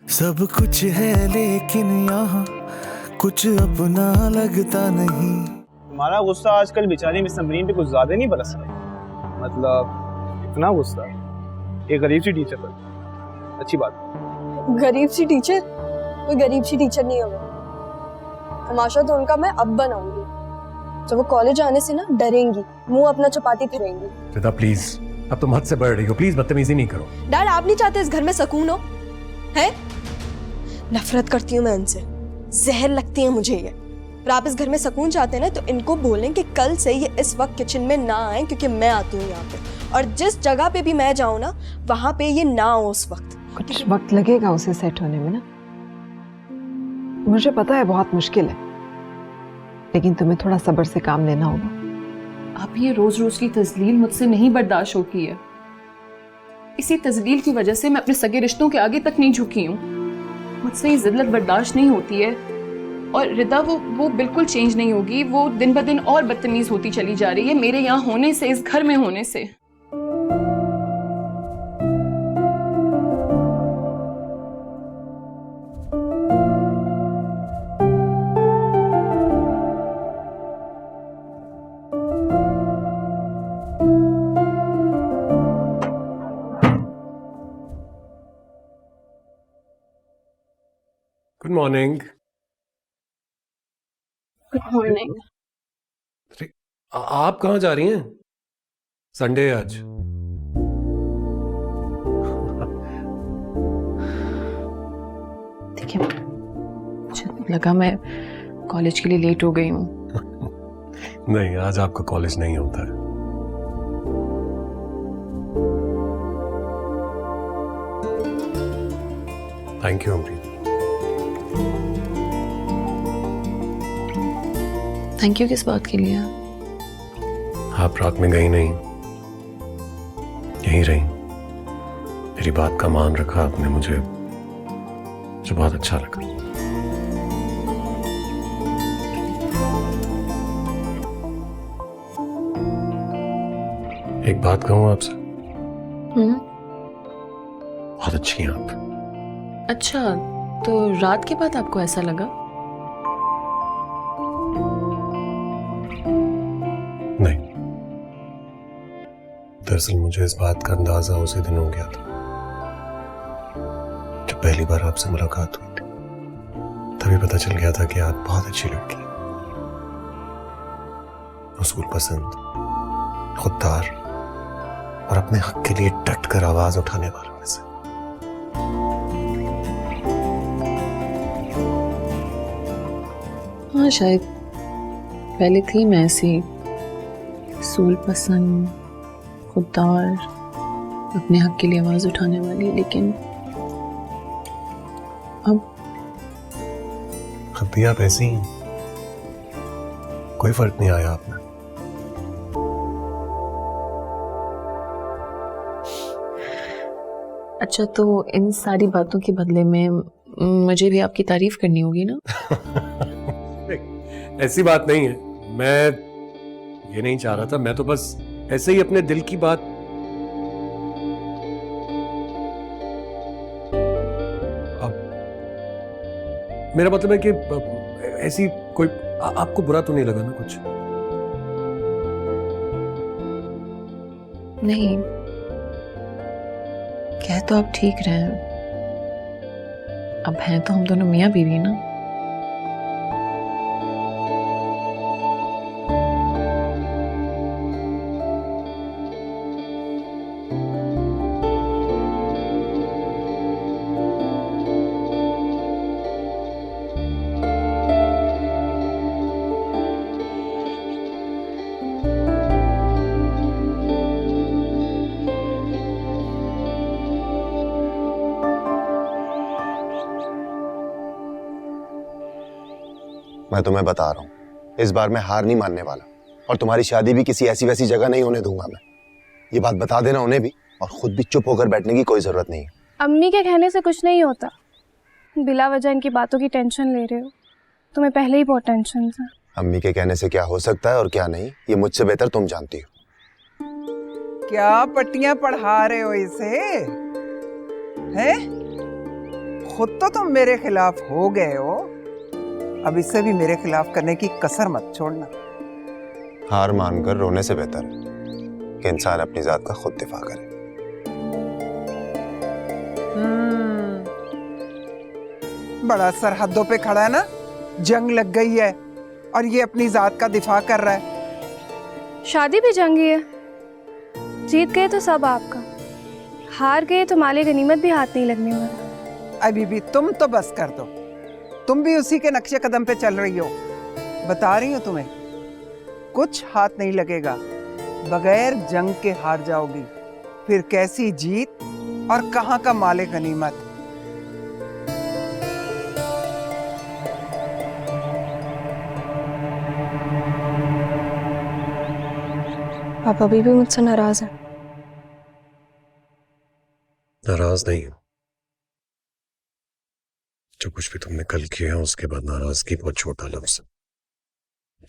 सब कुछ है लेकिन यहाँ कुछ अपना लगता नहीं। तुम्हारा गुस्सा आजकल बेचारी मिस नमरीन पे कुछ ज्यादा नहीं बरस रहा है। मतलब इतना गुस्सा एक गरीब सी टीचर पर। अच्छी बात। गरीब सी टीचर? कोई गरीब सी टीचर नहीं है वो। तमाशा तो उनका मैं अब बनाऊंगी। जब वो कॉलेज आने से ना डरेंगी, मुंह अपना छुपाती फिरेंगी। रिदा प्लीज, अब तुम हद से बढ़ रही हो। प्लीज बदतमीजी नहीं करो। डैड, आप नहीं चाहते इस घर में सुकून हो? है? नफरत करती हूँ मैं इनसे, जहर लगती है मुझे ये। और आप इस घर में सुकून चाहते हैं ना, तो इनको बोलें कि कल से ये इस वक्त किचन में ना आए, क्योंकि मैं आती हूँ यहाँ पे। और जिस जगह पे भी मैं जाऊँ ना, वहां पे ये ना हो उस वक्त। कुछ वक्त लगेगा उसे सेट होने में ना। मुझे पता है बहुत मुश्किल है, लेकिन तुम्हें थोड़ा सब्र से काम लेना होगा। आप ये रोज रोज की तजलील मुझसे नहीं बर्दाश्त होती है। इसी तजलील की वजह से मैं अपने सगे रिश्तों के आगे तक नहीं झुकी हूँ। मुझसे ये जिल्लत बर्दाश्त नहीं होती है। और रिदा वो बिल्कुल चेंज नहीं होगी। वो दिन ब दिन और बदतमीज होती चली जा रही है मेरे यहाँ होने से, इस घर में होने से। Good morning. Good morning. आप कहाँ जा रही हैं? संडे है आज। देखिए, मुझे लगा मैं कॉलेज के लिए लेट हो गई हूँ। नहीं, आज आपका कॉलेज नहीं होता है। Thank you Amrit. Thank you किस बात के लिए? आप रात में गई नहीं, यहीं रही, मेरी बात का मान रखा आपने। मुझे बहुत अच्छा लगा। एक बात कहूं आपसे? बहुत अच्छी हैं आप। अच्छा, तो रात के बाद आपको ऐसा लगा? नहीं, दरअसल मुझे इस बात का अंदाजा उसी दिन हो गया था जब पहली बार आपसे मुलाकात हुई थी। तभी पता चल गया था कि आप बहुत अच्छी लड़की हैं, उसूल पसंद, खुददार और अपने हक के लिए डट कर आवाज उठाने वालों में से। हाँ, शायद पहले थी मैं ऐसी, उसूल पसंद, खुददार, अपने हक के लिए आवाज उठाने वाली। लेकिन अब भी आप ऐसी ही, कोई फर्क नहीं आया आप में। अच्छा, तो इन सारी बातों के बदले में मुझे भी आपकी तारीफ करनी होगी ना? ऐसी बात नहीं है, मैं ये नहीं चाह रहा था। मैं तो बस ऐसे ही अपने दिल की बात। अब मेरा मतलब है कि ऐसी कोई आपको बुरा तो नहीं लगा ना कुछ? नहीं, कह तो आप ठीक रहे हैं। अब हैं तो हम दोनों मियाँ बीवी ना। मैं तुम्हें बता रहा हूँ, इस बार मैं हार नहीं मानने वाला, और तुम्हारी शादी भी किसी ऐसी वैसी जगह नहीं होने दूंगा मैं। ये बात बता देना उन्हें भी, और खुद भी चुप होकर बैठने की कोई जरूरत नहीं है। अम्मी के कहने से कुछ नहीं होता। बिला वजह इनकी बातों की टेंशन ले रहे हो। तुम्हें पहले ही बहुत टेंशन था। अम्मी के कहने से क्या हो सकता है और क्या नहीं, ये मुझसे बेहतर तुम जानती हो। क्या पट्टियां पढ़ा रहे हो इसे? हैं? खुद तो तुम मेरे खिलाफ हो गए हो, अब इसे भी मेरे खिलाफ करने की कसर मत छोड़ना। हार मानकर रोने से बेहतर है कि इंसान अपनी जात का खुद दिफा करे। बड़ा सरहदों पे खड़ा है ना, जंग लग गई है और ये अपनी जात का दिफा कर रहा है। शादी भी जंगी है, जीत गए तो सब आपका, हार गए तो माले गनीमत भी हाथ नहीं लगने वाला। अभी भी तुम तो बस कर दो, तुम भी उसी के नक्शे कदम पे चल रही हो। बता रही हो तुम्हें, कुछ हाथ नहीं लगेगा, बगैर जंग के हार जाओगी, फिर कैसी जीत और कहां का माले गनीमत। आप अभी भी मुझसे नाराज हैं? नाराज नहीं हूं। जो कुछ भी तुमने कल किया उसके बाद नाराजगी बहुत छोटा लफ्ज है।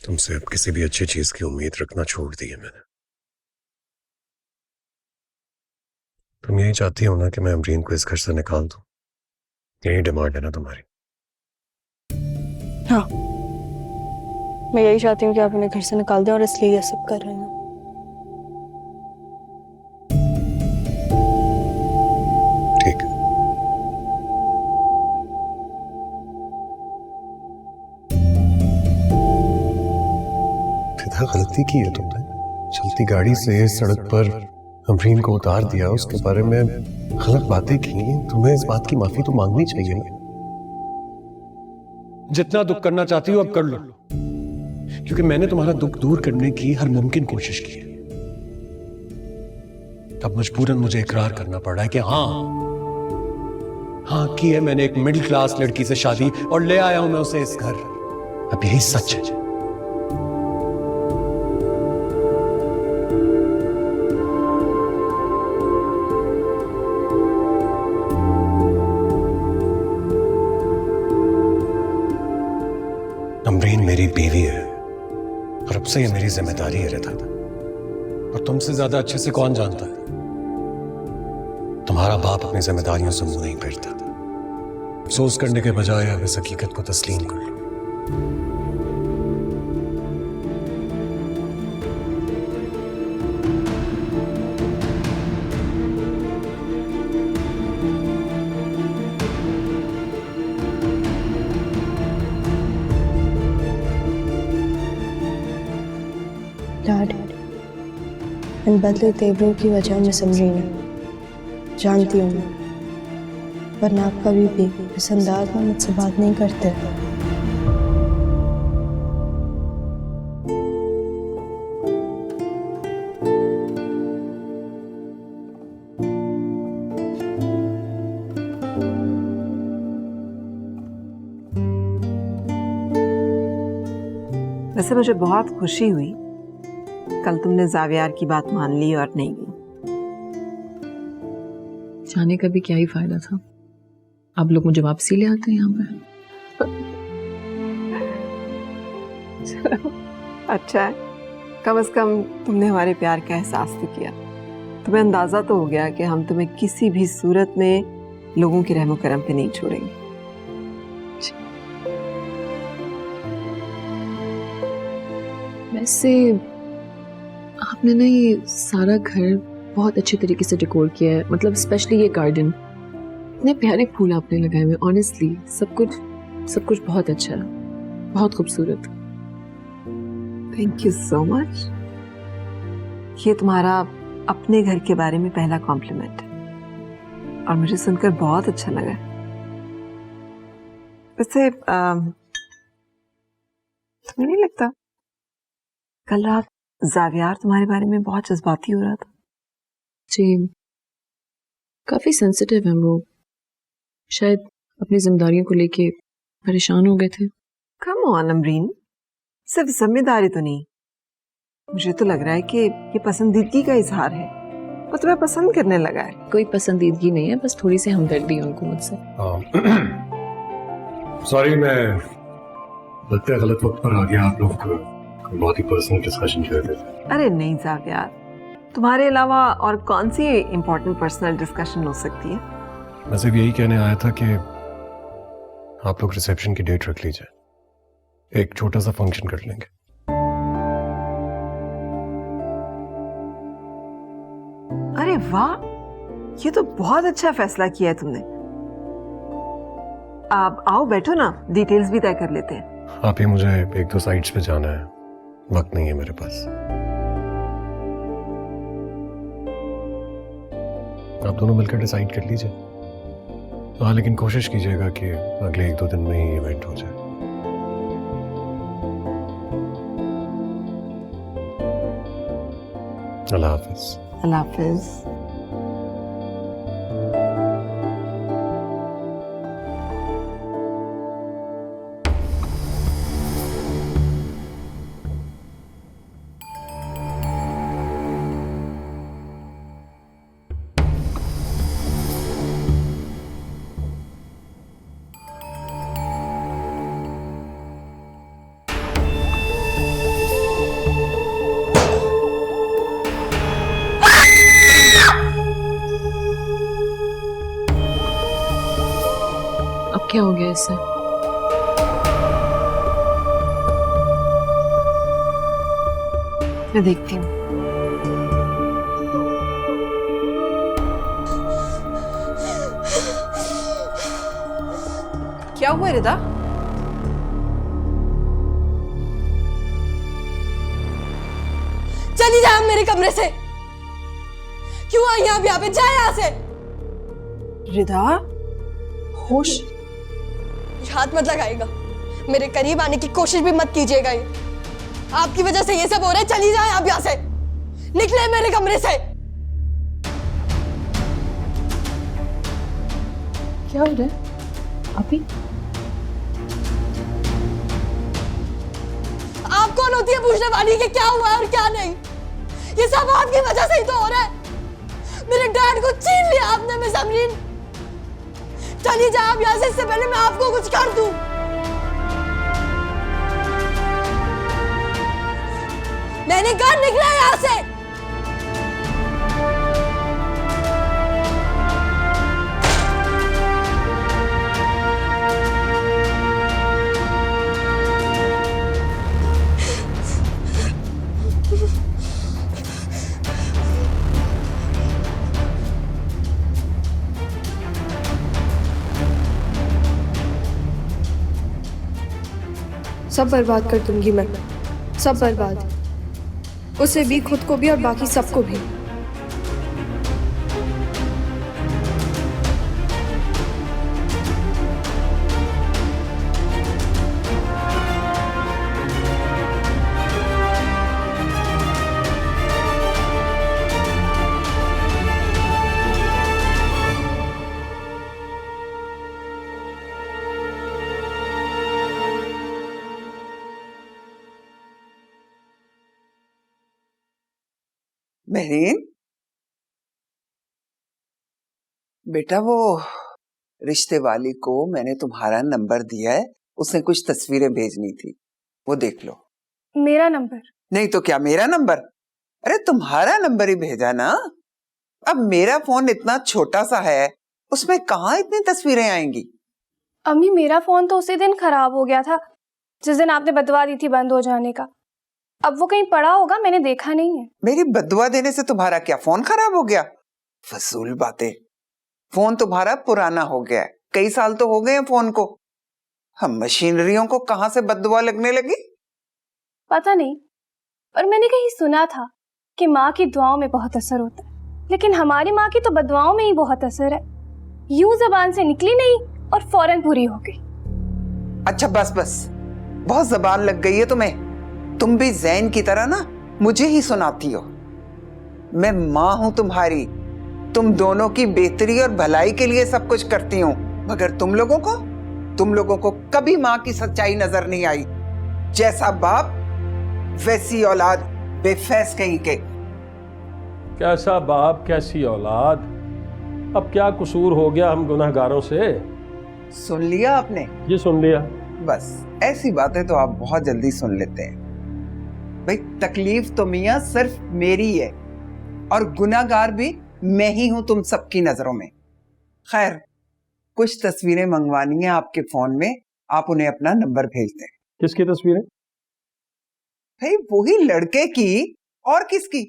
तुमसे अब किसी भी अच्छी चीज की उम्मीद रखना छोड़ दी है मैंने। तुम यही चाहती हो ना कि मैं अमरीन को इस घर से निकाल दूं? यही डिमांड है ना तुम्हारी? हाँ, मैं यही चाहती हूँ कि आप उन्हें घर से निकाल दें और इसलिए ये सब कर रहे हैं। ठीक है। फिदा गलती की है तुमने। चलती गाड़ी से सड़क पर अमरीन को उतार दिया, उसके बारे में गलत बातें की। तुम्हें इस बात की माफी तो मांगनी चाहिए ना। जितना दुख करना चाहती हो अब कर लो, क्योंकि मैंने तुम्हारा दुख दूर करने की हर मुमकिन कोशिश की है। अब मजबूरन मुझे इकरार करना पड़ रहा है कि हाँ की है मैंने एक मिडिल क्लास लड़की से शादी और ले आया हूं मैं उसे इस घर। अब यही सच है। अमरीन मेरी बीवी है और अब से ये मेरी जिम्मेदारी है रिदा। और तुमसे ज्यादा अच्छे से कौन जानता है, तुम्हारा बाप अपनी जिम्मेदारियों से मुंह नहीं फेरता। अफसोस करने के बजाय अब इस हकीकत को तस्लीम कर लो। डैड, इन बदले तेवरों की वजह मिस अमरीन है, जानती हूँ मैं, वरना आप कभी भी इस अंदाज में मुझसे बात नहीं करते। वैसे मुझे बहुत खुशी हुई कल तुमने जावियार की बात मान ली और नहीं ली। जाने का भी क्या ही फायदा था, आप लोग मुझे वापसी ले आते हैं यहाँ पे। अच्छा है, कम से कम तुमने हमारे प्यार का एहसास तो किया। तुम्हें अंदाजा तो हो गया कि हम तुम्हें किसी भी सूरत में लोगों के रहमो करम पे नहीं छोड़ेंगे। वैसे आपने ना ये सारा घर बहुत अच्छे तरीके से डेकोर किया है, मतलब स्पेशली ये गार्डन, इतने प्यारे फूल आपने लगाए हुए। ऑनेस्टली सब कुछ बहुत अच्छा है, बहुत खूबसूरत। Thank you so much. ये तुम्हारा अपने घर के बारे में पहला कॉम्प्लीमेंट है और मुझे सुनकर बहुत अच्छा लगा। वैसे तुम्हें नहीं लगता कल रात जावियार तुम्हारे बारे में बहुत जज्बाती हो रहा था? जी, काफी सेंसिटिव है वो, शायद अपनी जिम्मेदारियों को लेके परेशान हो गए थे। कम ऑन अमरीन, सिर्फ जिम्मेदारी तो नहीं, मुझे तो लग रहा है कि ये पसंदीदगी का इजहार है, वो तुम्हें पसंद करने लगा है। कोई पसंदीदगी नहीं है, बस थोड़ी सी हमदर्दी है उनको मुझसे। सॉरी, मैं लगता गलत वक्त पर आ गया। आप लोग बहुत ही पर्सनल डिस्कशन कर रहे थे। अरे नहीं जावियार, तुम्हारे अलावा और कौन सी इम्पोर्टेंट पर्सनल डिस्कशन हो सकती है? मैं सिर्फ यही कहने आया था कि आप लोग रिसेप्शन की डेट रख लीजिए, एक छोटा सा फंक्शन कर लेंगे। अरे वाह, ये तो बहुत अच्छा फैसला किया है तुमने। आप आओ, बैठो ना, डिटेल्स भी तय कर लेते हैं। आप ही, मुझे एक दो साइट्स पे जाना है, वक्त नहीं है मेरे पास। आप दोनों मिलकर डिसाइड कर लीजिए। हाँ, लेकिन कोशिश कीजिएगा कि अगले 1-2 दिन में ही इवेंट हो जाए। अल्लाह हाफिज। अल्लाह हाफिज। अब क्या हो गया इससे? मैं देखती हूँ। क्या हुआ रिदा? चली जाए मेरे कमरे से। क्यों आई आप यहाँ पे? जाए यहाँ से। रिदा, होश। हाथ मत लगाएगा, मेरे करीब आने की कोशिश भी मत कीजिएगा। ये आपकी वजह से ये सब हो रहा है। चली जाए आप यहाँ से, निकले मेरे कमरे से। क्या हो रहा है अभी? आप कौन होती है पूछने वाली कि क्या हुआ और क्या नहीं? ये सब आपकी वजह से ही तो हो रहा है। मेरे डैड को छीन लिया आपने मिस अमरीन। चली जाए आप यहाँ से, इससे पहले मैं आपको कुछ कर दूं। मैंने कहा निकला यहाँ से। सब बर्बाद कर दूंगी मैं, सब बर्बाद। उसे भी, खुद को भी और बाकी सबको भी। बहरीन, बेटा वो रिश्ते वाली को मैंने तुम्हारा नंबर दिया है, उसने कुछ तस्वीरें भेजनी थी, वो देख लो। मेरा नंबर? नहीं तो क्या मेरा नंबर? अरे तुम्हारा नंबर ही भेजा ना। अब मेरा फोन इतना छोटा सा है, उसमें कहाँ इतनी तस्वीरें आएंगी? अम्मी, मेरा फोन तो उसी दिन खराब हो गया था जिस दिन आपने बदवा दी थी बंद हो जाने का। अब वो कहीं पड़ा होगा, मैंने देखा नहीं है। मेरी बददुआ देने से तुम्हारा क्या फोन खराब हो गया? फजूल बातें। फोन तुम्हारा पुराना हो गया है, कई साल तो हो गए हैं फोन को। हम मशीनरियों को कहां से बददुआ लगने लगी? पता नहीं, पर मैंने कहीं सुना था कि माँ की दुआओं में बहुत असर होता है, लेकिन हमारी माँ की तो बददुआओं में ही बहुत असर है। यूं जबान से निकली नहीं और फौरन पूरी हो गई। अच्छा बस बस, बहुत जबान लग गई है तुम्हें। तुम भी जैन की तरह ना मुझे ही सुनाती हो। मैं माँ हूं तुम्हारी, तुम दोनों की बेहतरी और भलाई के लिए सब कुछ करती हूँ, मगर तुम लोगों को कभी माँ की सच्चाई नजर नहीं आई। जैसा बाप वैसी औलाद, बेफैस कहीं के। कैसा बाप कैसी औलाद, अब क्या कसूर हो गया हम गुनाहगारों से? सुन लिया आपने? ये सुन लिया। बस ऐसी बातें तो आप बहुत जल्दी सुन लेते हैं। भाई तकलीफ तो मियां सिर्फ मेरी है और गुनाहगार भी मैं ही हूं तुम सबकी नजरों में। खैर, कुछ तस्वीरें मंगवानी है आपके फोन में, आप उन्हें अपना नंबर भेज दें। किसकी तस्वीरें? भाई वही लड़के की, और किसकी?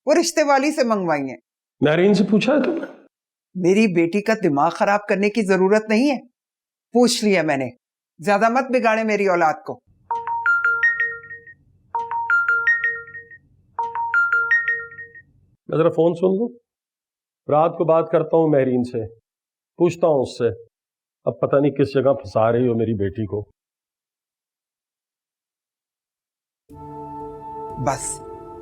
वो रिश्ते वाली से मंगवाई है। महरीन से पूछा है तुमने? मेरी बेटी का दिमाग खराब करने की जरूरत नहीं है, पूछ लिया मैंने। ज्यादा मत बिगाड़े मेरी औलाद को। मैं जरा फोन सुन लूं, रात को बात करता हूं महरीन से, पूछता हूं उससे। अब पता नहीं किस जगह फंसा रही हो मेरी बेटी को। बस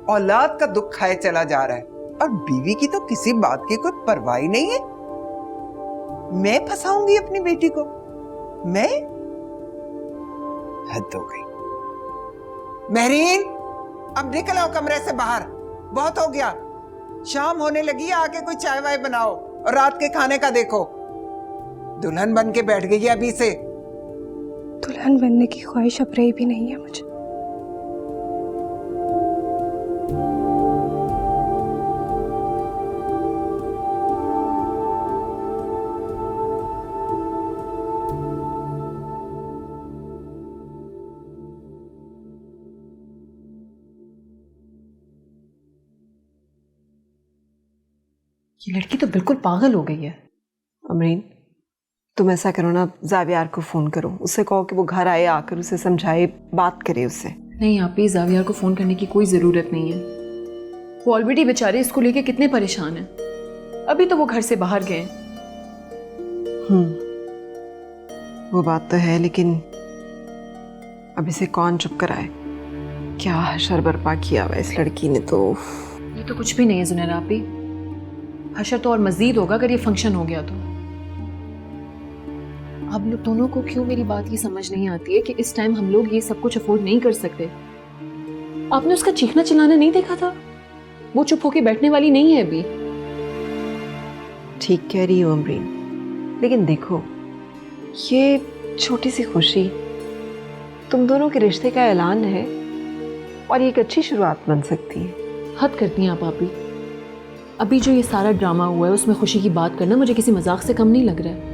औलाद का दुख खाए चला जा रहा है, और बीवी की तो किसी बात की कोई परवाह ही नहीं है। मैं फंसाऊंगी अपनी बेटी को? मैं? हद हो गई। महरीन, अब निकल आओ कमरे से बाहर, बहुत हो गया। शाम होने लगी है, आके कोई चाय वाय बनाओ और रात के खाने का देखो। दुल्हन बन के बैठ गई है अभी से। दुल्हन बनने की ख्वाहिश अब रही भी नहीं है मुझे। ये लड़की तो बिल्कुल पागल हो गई है। अमरीन, तुम ऐसा करो ना, जावियार को फोन करो, उससे कहो कि वो घर आए, आकर उसे समझाए, बात करे उससे। नहीं आपी, जावियार को फोन करने की कोई जरूरत नहीं है। वो ऑलरेडी बेचारे इसको लेके कितने परेशान हैं। अभी तो वो घर से बाहर गए। वो बात तो है, लेकिन अब इसे कौन चुप कराए? क्या हशर बर्पा किया हुआ इस लड़की ने तो। ये तो कुछ भी नहीं है जुनैरा आपी, हशर तो और मजीद होगा अगर ये फंक्शन हो गया तो। आप लोग दोनों को क्यों मेरी बात ये समझ नहीं आती है कि इस टाइम हम लोग ये सब कुछ अफोर्ड नहीं कर सकते। आपने उसका चीखना चिल्लाना नहीं देखा था? वो चुप होके बैठने वाली नहीं है अभी। ठीक कह रही हो अमरीन, लेकिन देखो ये छोटी सी खुशी तुम दोनों के रिश्ते का ऐलान है और ये एक अच्छी शुरुआत बन सकती है। हद करती हैं आप आपी। अभी जो ये सारा ड्रामा हुआ है उसमें खुशी की बात करना मुझे किसी मजाक से कम नहीं लग रहा है।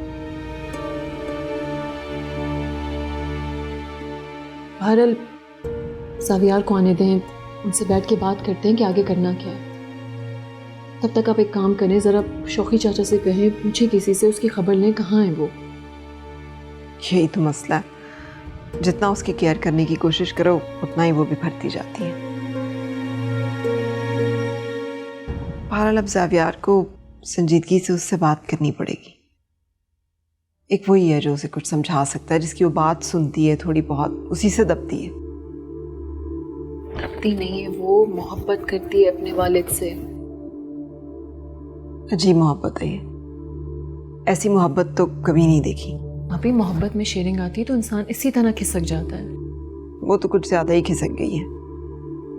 बहरहाल जावियार को आने दें, उनसे बैठ के बात करते हैं कि आगे करना क्या है। तब तक आप एक काम करें, जरा शौकी चाचा से कहें, पूछे किसी से, उसकी खबर लें कहाँ है वो। यही तो मसला है, जितना उसकी केयर करने की कोशिश करो उतना ही वो बिखरती जाती है। बहरहाल अब जावियार को संजीदगी से उससे बात करनी पड़ेगी। एक वही है जो उसे कुछ समझा सकता है, जिसकी वो बात सुनती है थोड़ी बहुत, उसी से दबती है। दबती नहीं है वो, मोहब्बत करती है अपने वालिद से। अजीब मोहब्बत है ये, ऐसी मोहब्बत तो कभी नहीं देखी। अभी मोहब्बत में शेयरिंग आती है तो इंसान इसी तरह खिसक जाता है। वो तो कुछ ज्यादा ही खिसक गई है,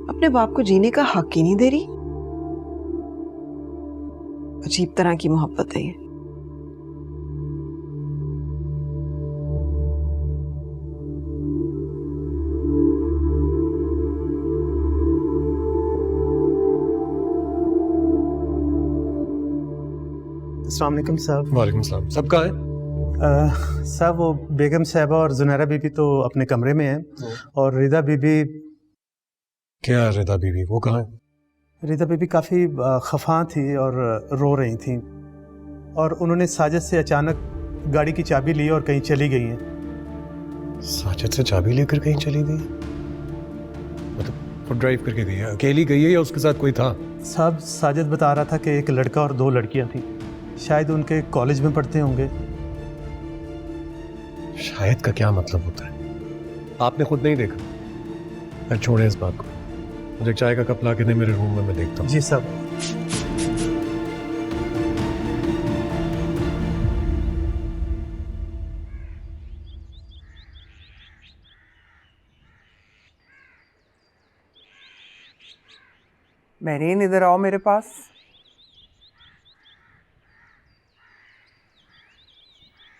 अपने बाप को जीने का हक ही नहीं दे रही। अजीब तरह की मोहब्बत है ये। अस्सलाम वालेकुम साहब। वालेकुम सलाम। सब कहाँ है? साहब वो बेगम साहबा और जुनैरा बीबी तो अपने कमरे में हैं, और रिदा बीबी। क्या रिदा बीबी, वो कहाँ है? रिदा बीबी काफ़ी खफा थी और रो रही थी, और उन्होंने साजिद से अचानक गाड़ी की चाबी ली और कहीं चली गई हैं। साजिद से चाबी लेकर कहीं चली गई? मतलब वो ड्राइव करके गई है? अकेली गई है या उसके साथ कोई था? साहब साजिद बता रहा था कि एक लड़का और 2 लड़कियां थी, शायद उनके कॉलेज में पढ़ते होंगे। शायद का क्या मतलब होता है? आपने खुद नहीं देखा? मैं छोड़े इस बात को, मुझे चाय का कप ला के दे मेरे रूम में, मैं देखता हूँ। जी साहब। महरीन, इधर आओ मेरे पास।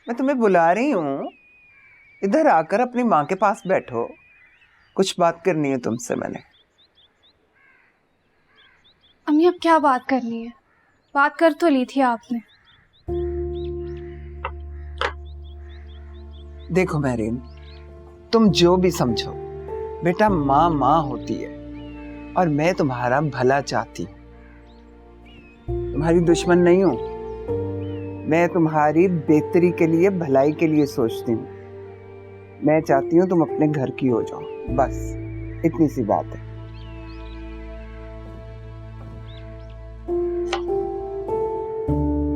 मैं तुम्हें बुला रही हूँ, इधर आकर अपनी माँ के पास बैठो, कुछ बात करनी है तुमसे मैंने। अम्मी अब क्या बात करनी है? बात कर तो ली थी आपने। देखो मैरीन, तुम जो भी समझो, बेटा माँ माँ होती है और मैं तुम्हारा भला चाहती हूँ, तुम्हारी दुश्मन नहीं हूँ। मैं तुम्हारी बेहतरी के लिए, भलाई के लिए सोचती हूँ। मैं चाहती हूँ तुम अपने घर की हो जाओ, बस इतनी सी बात है।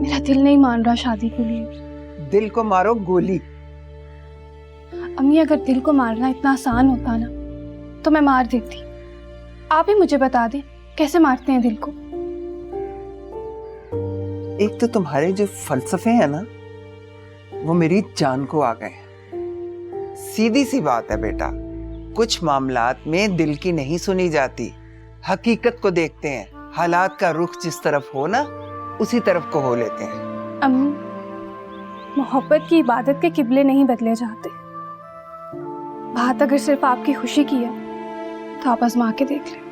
मेरा दिल नहीं मान रहा शादी के लिए। दिल को मारो गोली। अम्मी, अगर दिल को मारना इतना आसान होता ना तो मैं मार देती। आप ही मुझे बता दें कैसे मारते हैं दिल को। एक तो तुम्हारे जो फलसफे हैं ना, वो मेरी जान को आ गए हैं। सीधी सी बात है बेटा, कुछ मामलात में दिल की नहीं सुनी जाती, हकीकत को देखते हैं। हालात का रुख जिस तरफ हो ना, उसी तरफ को हो लेते हैं। अम्मी, मोहब्बत की इबादत के किबले नहीं बदले जाते। बात अगर सिर्फ आपकी खुशी की है तो आप आजमा के देख लें।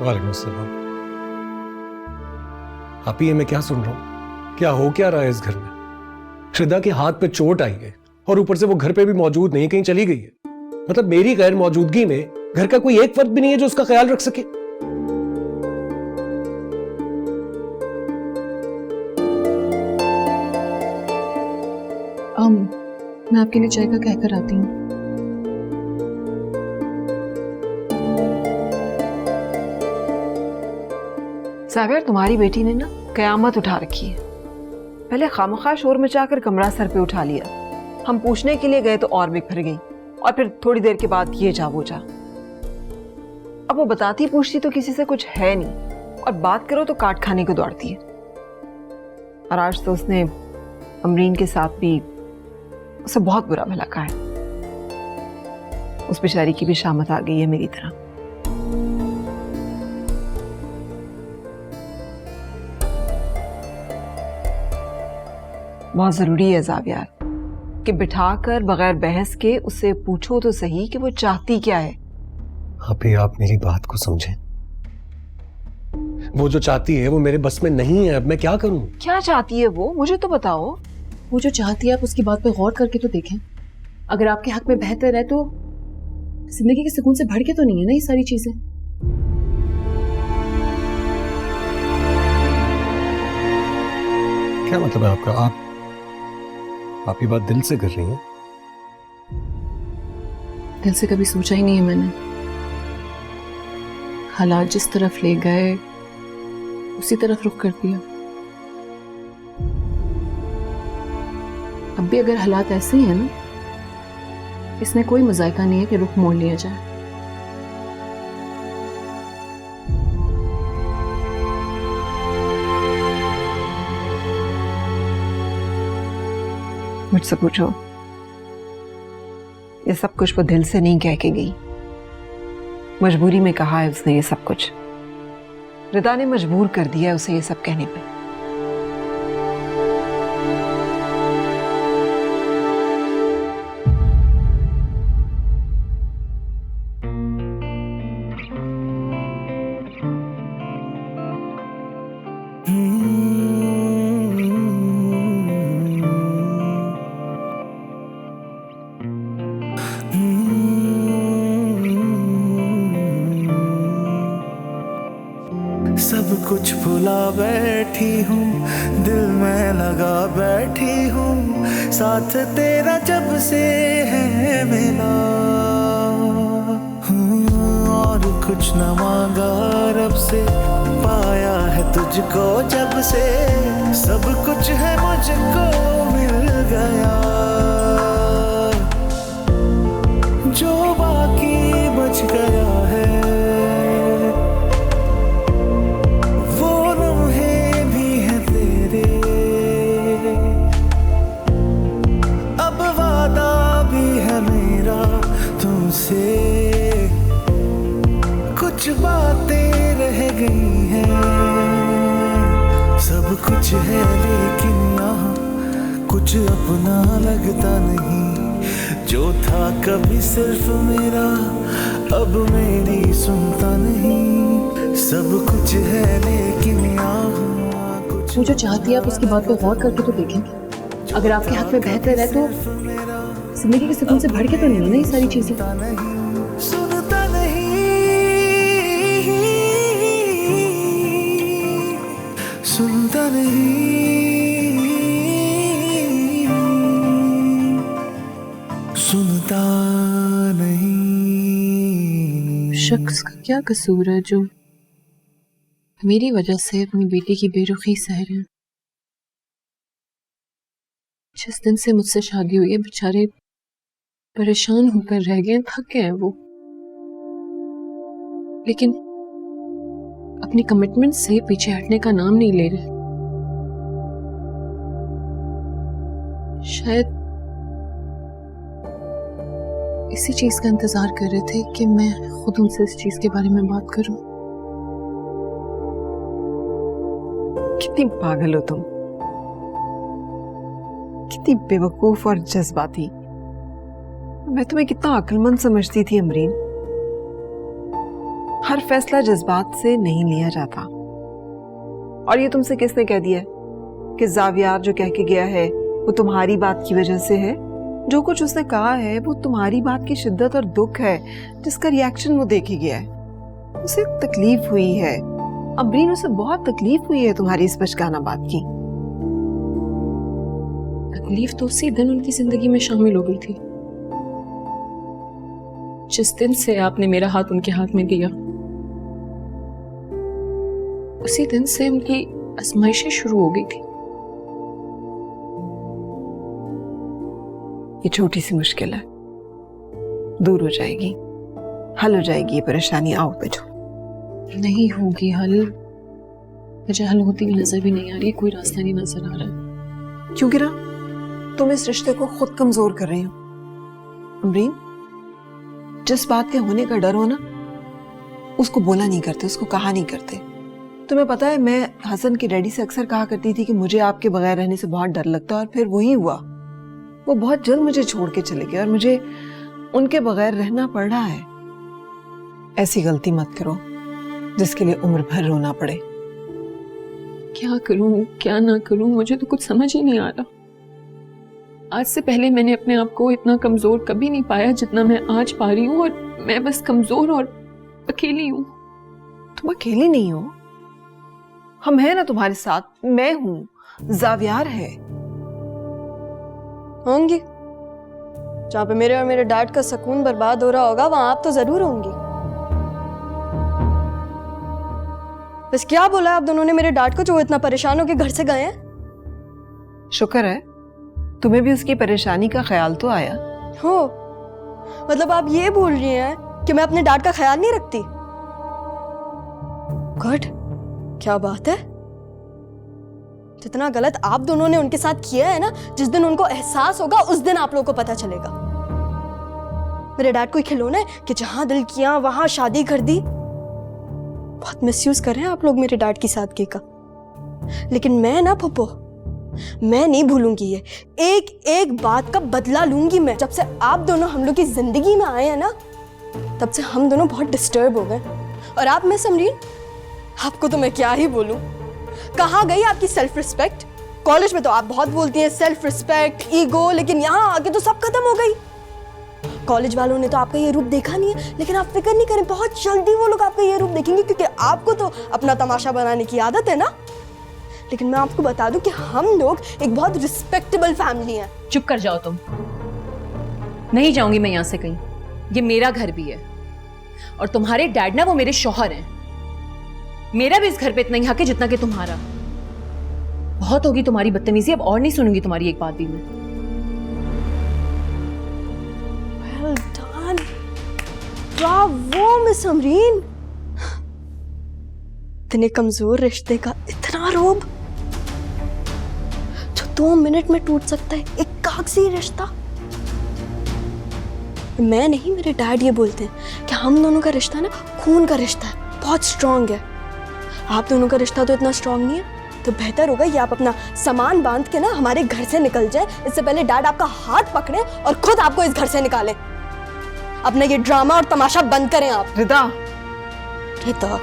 वालेकुम अस्सलाम। आप ही, मैं क्या सुन रहा हूं? क्या हो क्या रहा है इस घर में? श्रद्धा के हाथ पे चोट आई है और ऊपर से वो घर पे भी मौजूद नहीं, कहीं चली गई है। मतलब मेरी गैर मौजूदगी में घर का कोई एक फर्द भी नहीं है जो उसका ख्याल रख सके। मैं आपके लिए चाय का कहकर आती हूँ। साबिर, तुम्हारी बेटी ने ना कयामत उठा रखी है। पहले खामखा शोर मचाकर कमरा सर पे उठा लिया, हम पूछने के लिए गए तो और बिखर गई, और फिर थोड़ी देर के बाद ये जा वो जा। अब वो बताती पूछती तो किसी से कुछ है नहीं, और बात करो तो काट खाने को दौड़ती है। और आज तो उसने अमरीन के साथ भी उसे बहुत बुरा भला कहा है। उस बेचारी की भी शामत आ गई है मेरी तरह। बहुत जरूरी है जावियार कि बिठाकर बगैर बहस के उससे पूछो तो सही कि वो चाहती क्या है। अभी आप मेरी बात को समझें। वो जो चाहती है वो मेरे बस में नहीं है। अब मैं क्या करूं? क्या चाहती है वो, मुझे तो बताओ। वो जो चाहती है आप उसकी बात पे गौर करके तो देखें। अगर आपके हक में बेहतर है तो जिंदगी के सुकून से बढ़ के तो नहीं है ना ये सारी चीजें। क्या मतलब है आपका? आप ये बात दिल से कर रही हैं? दिल से कभी सोचा ही नहीं है मैंने। हालात जिस तरफ ले गए उसी तरफ रुख कर दिया। अब भी अगर हालात ऐसे ही है ना, इसमें कोई मजायका नहीं है कि रुख मोड़ लिया जाए। मुझसे पूछो, ये सब कुछ वो दिल से नहीं कह के गई, मजबूरी में कहा है उसने ये सब कुछ। रिदा ने मजबूर कर दिया है उसे ये सब कहने पे। सब कुछ भुला बैठी हूँ, दिल में लगा बैठी हूँ, साथ तेरा जब से है मिला। और कुछ न मांगा रब से, पाया है तुझको जब से, सब कुछ है मुझको मिल गया। जो बाकी बच गया है से, कुछ बातें रह गई हैं। सब कुछ है लेकिन यहाँ कुछ अपना लगता नहीं। जो था कभी सिर्फ मेरा अब मेरी सुनता नहीं, सब कुछ है लेकिन यहाँ कुछ। वो जो चाहती है आप उसकी बात पे गौर करके तो देखेंगे। अगर आपके हाथ में बेहतर है तो जिंदगी के सुकून से बढ़ के तो नहीं ना ये सारी चीजें। सुनता नहीं, सुनता नहीं, सुनता नहीं। शख्स का क्या कसूर है जो मेरी वजह से अपनी बेटी की बेरुखी सह रहे हैं। जिस दिन से मुझसे शादी हुई है बेचारे परेशान होकर रह गए, थक गए हैं वो, लेकिन अपनी कमिटमेंट से पीछे हटने का नाम नहीं ले रहे। शायद इसी चीज का इंतजार कर रहे थे कि मैं खुद उनसे इस चीज के बारे में बात करूं। कितनी पागल हो तुम, कितनी बेवकूफ और जज्बाती। मैं तुम्हें कितना अक्लमंद समझती थी अमरीन। हर फैसला जज्बात से नहीं लिया जाता। और ये तुमसे किसने कह दिया कि जावियार जो कह के गया है वो तुम्हारी बात की वजह से है? जो कुछ उसने कहा है वो तुम्हारी बात की शिद्दत और दुख है जिसका रिएक्शन वो देख ही गया है। उसे तकलीफ हुई है अमरीन, उसे बहुत तकलीफ हुई है तुम्हारी इस बचकाना बात की। तकलीफ तो उसी दिन उनकी जिंदगी में शामिल हो गई थी जिस दिन से आपने मेरा हाथ उनके हाथ में दिया। उसी दिन से उनकी आजमाइशें शुरू हो गई थी। ये छोटी सी मुश्किल है, दूर हो जाएगी, हल हो जाएगी ये परेशानी। आओ बैठो। नहीं होगी हल, मुझे हल होती हुई नजर भी नहीं आ रही, कोई रास्ता नहीं नजर आ रहा। क्योंकि ना तुम इस रिश्ते को खुद कमजोर कर रही हो अमरीन। जिस बात के होने का डर हो ना उसको बोला नहीं करते, उसको कहा नहीं करते। तुम्हें पता है मैं हसन के डैडी से अक्सर कहा करती थी कि मुझे आपके बगैर रहने से बहुत डर लगता है, और फिर वही हुआ। वो बहुत जल्द मुझे छोड़ के चले गए और मुझे उनके बगैर रहना पड़ रहा है। ऐसी गलती मत करो जिसके लिए उम्र भर रोना पड़े। क्या करूं क्या ना करूं, मुझे तो कुछ समझ ही नहीं आ रहा। आज से पहले मैंने अपने आप को इतना कमजोर कभी नहीं पाया जितना मैं आज पा रही हूँ, और मैं बस कमजोर और अकेली हूँ। तुम अकेली नहीं हो, हम हैं ना तुम्हारे साथ। मैं हूं, जावियार है। होंगी जहाँ पे मेरे और मेरे डैड का सुकून बर्बाद हो रहा होगा वहां आप तो जरूर होंगी। बस क्या बोला आप दोनों ने मेरे डैड को जो इतना परेशान होकर घर से गए हैं? शुक्र है तुम्हें भी उसकी परेशानी का ख्याल तो आया हो। मतलब आप ये बोल रही हैं कि मैं अपने डैड का ख्याल नहीं रखती? गुड, क्या बात है। जितना गलत आप दोनों ने उनके साथ किया है ना, जिस दिन उनको एहसास होगा उस दिन आप लोगों को पता चलेगा। मेरे डैड को खिलौना है कि जहां दिल किया वहां शादी कर दी। बहुत मिसयूज कर रहे हैं आप लोग मेरे डैड की सादगी का। लेकिन मैं ना पप्पो, मैं नहीं भूलूंगी ये। एक एक बात का बदला लूंगी मैं। जब से आप दोनों हम लोग की जिंदगी में आए हैं ना, तब से हम दोनों बहुत डिस्टर्ब हो गए। और आप मिस अमरीन, आपको तो मैं क्या ही बोलूं। कहाँ गई आपकी सेल्फ रिस्पेक्ट? कॉलेज में तो आप बहुत बोलती हैं सेल्फ रिस्पेक्ट, ईगो, लेकिन यहाँ आके तो सब खत्म हो गई। कॉलेज वालों ने तो आपका ये रूप देखा नहीं है, लेकिन आप फिक्र नहीं करें, बहुत जल्दी वो लोग आपका ये रूप देखेंगे, क्योंकि आपको तो अपना तमाशा बनाने की आदत है ना। लेकिन मैं आपको बता दूं कि हम लोग एक बहुत रिस्पेक्टेबल फैमिली हैं। चुप कर जाओ तुम। नहीं जाऊंगी मैं यहाँ से कहीं। ये मेरा घर भी है, और तुम्हारे डैड ना वो मेरे शौहर हैं। मेरा भी इस घर पे इतना ही हक है जितना कि तुम्हारा। बहुत होगी तुम्हारी बदतमीजी, अब और नहीं सुनूंगी तुम्हारी एक बात भी मैं। Well done. Bravo miss Amreen. इतने कमजोर रिश्ते का इतना रोब जो 2 मिनट में टूट सकता है, एक कागजी रिश्ता। मैं नहीं, मेरे डैड ये बोलते हैं कि हम दोनों का रिश्ता ना खून का रिश्ता है, बहुत स्ट्रांग है। आप दोनों का रिश्ता तो इतना स्ट्रांग नहीं है। तो बेहतर होगा ये आप अपना सामान बांध के ना हमारे घर से निकल जाए, इससे पहले डैड आपका हाथ पकड़े और खुद आपको इस घर से निकाले। अपना ये ड्रामा और तमाशा बंद करें आप। रिदा, रिदा,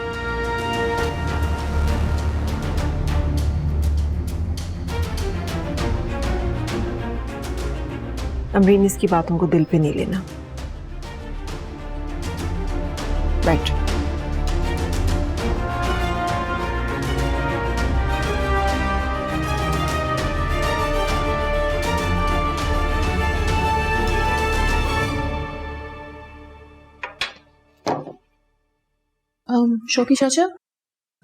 अमरीन इसकी बातों को दिल पे नहीं लेना। बैठ। शौकी चाचा।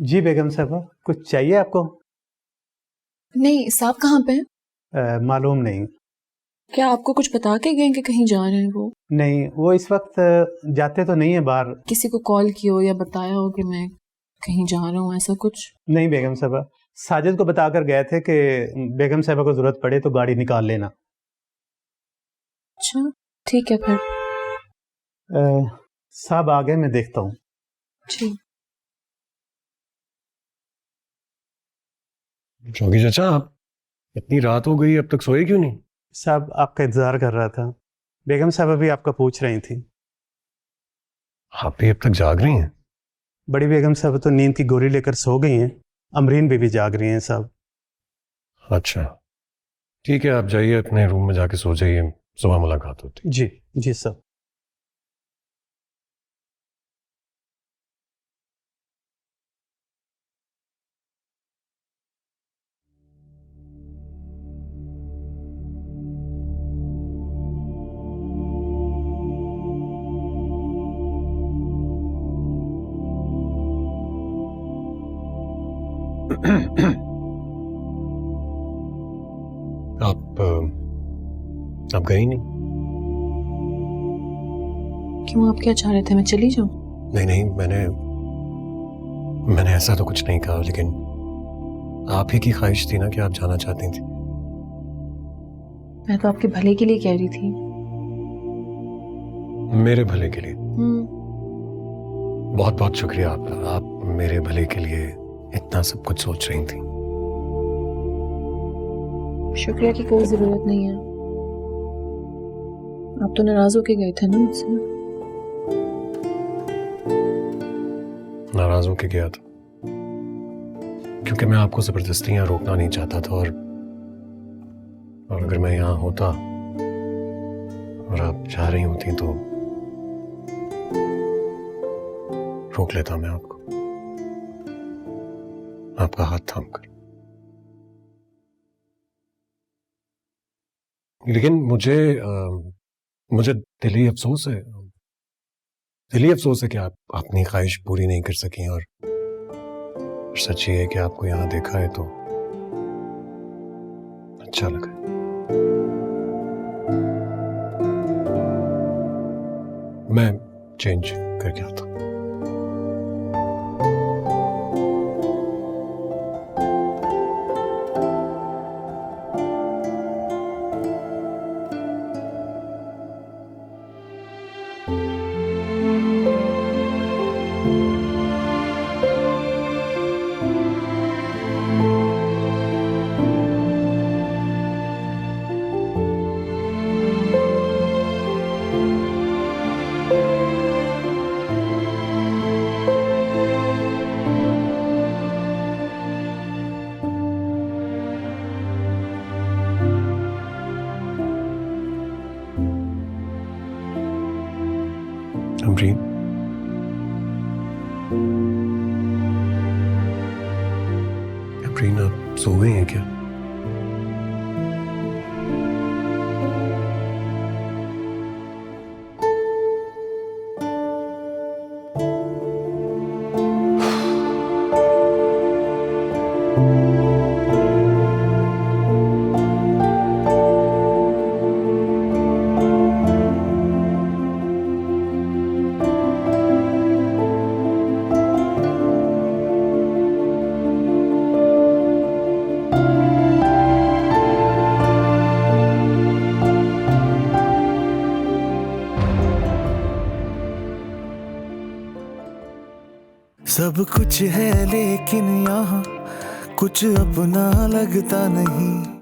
जी बेगम साहबा, कुछ चाहिए आपको? नहीं, साहब कहाँ पे हैं? मालूम नहीं। क्या आपको कुछ बता के गए कि कहीं जा रहे हैं वो? नहीं, वो इस वक्त जाते तो नहीं है बाहर। किसी को कॉल किया हो या बताया हो कि मैं कहीं जा रहा हूँ, ऐसा कुछ? नहीं बेगम साहबा, साजिद को बताकर गए थे कि बेगम साहबा को जरूरत पड़े तो गाड़ी निकाल लेना। अच्छा ठीक है फिर। साहब आ गए, मैं देखता हूँ। जी। शौकी चाचा, आप इतनी रात हो गई, अब तक सोए क्यों नहीं? साहब आपका इंतजार कर रहा था। बेगम साहबा भी आपका पूछ रही थी। आप भी अब तक जाग रही हैं? बड़ी बेगम साहब तो नींद की गोली लेकर सो गई हैं, अमरीन भी जाग रही हैं साहब। अच्छा ठीक है, आप जाइए अपने रूम में जाके सो जाइए, सुबह मुलाकात होती। जी जी साहब। आप गई नहीं? क्यों, आप क्या चाह रहे थे, मैं चली जाऊं? नहीं नहीं, मैंने ऐसा तो कुछ नहीं कहा, लेकिन आप ही की ख्वाहिश थी ना कि आप जाना चाहती थी। मैं तो आपके भले के लिए कह रही थी। मेरे भले के लिए? बहुत बहुत शुक्रिया आपका, आप मेरे भले के लिए इतना सब कुछ सोच रही थी। शुक्रिया की कोई जरूरत नहीं है, आप तो नाराज होके गए थे ना मुझसे। नाराज होके गया था क्योंकि मैं आपको जबरदस्ती यहाँ रोकना नहीं चाहता था, और अगर मैं यहाँ होता और आप जा रही होती तो रोक लेता मैं आपको, आपका हाथ थाम कर। लेकिन मुझे दिली अफसोस है कि आप अपनी ख्वाहिश पूरी नहीं कर सकी, और सच ये है कि आपको यहाँ देखा है तो अच्छा लगा। मैं चेंज करके आता हूँ। अमरीन, आप सो गई हैं क्या? सब कुछ है लेकिन यहाँ कुछ अपना लगता नहीं।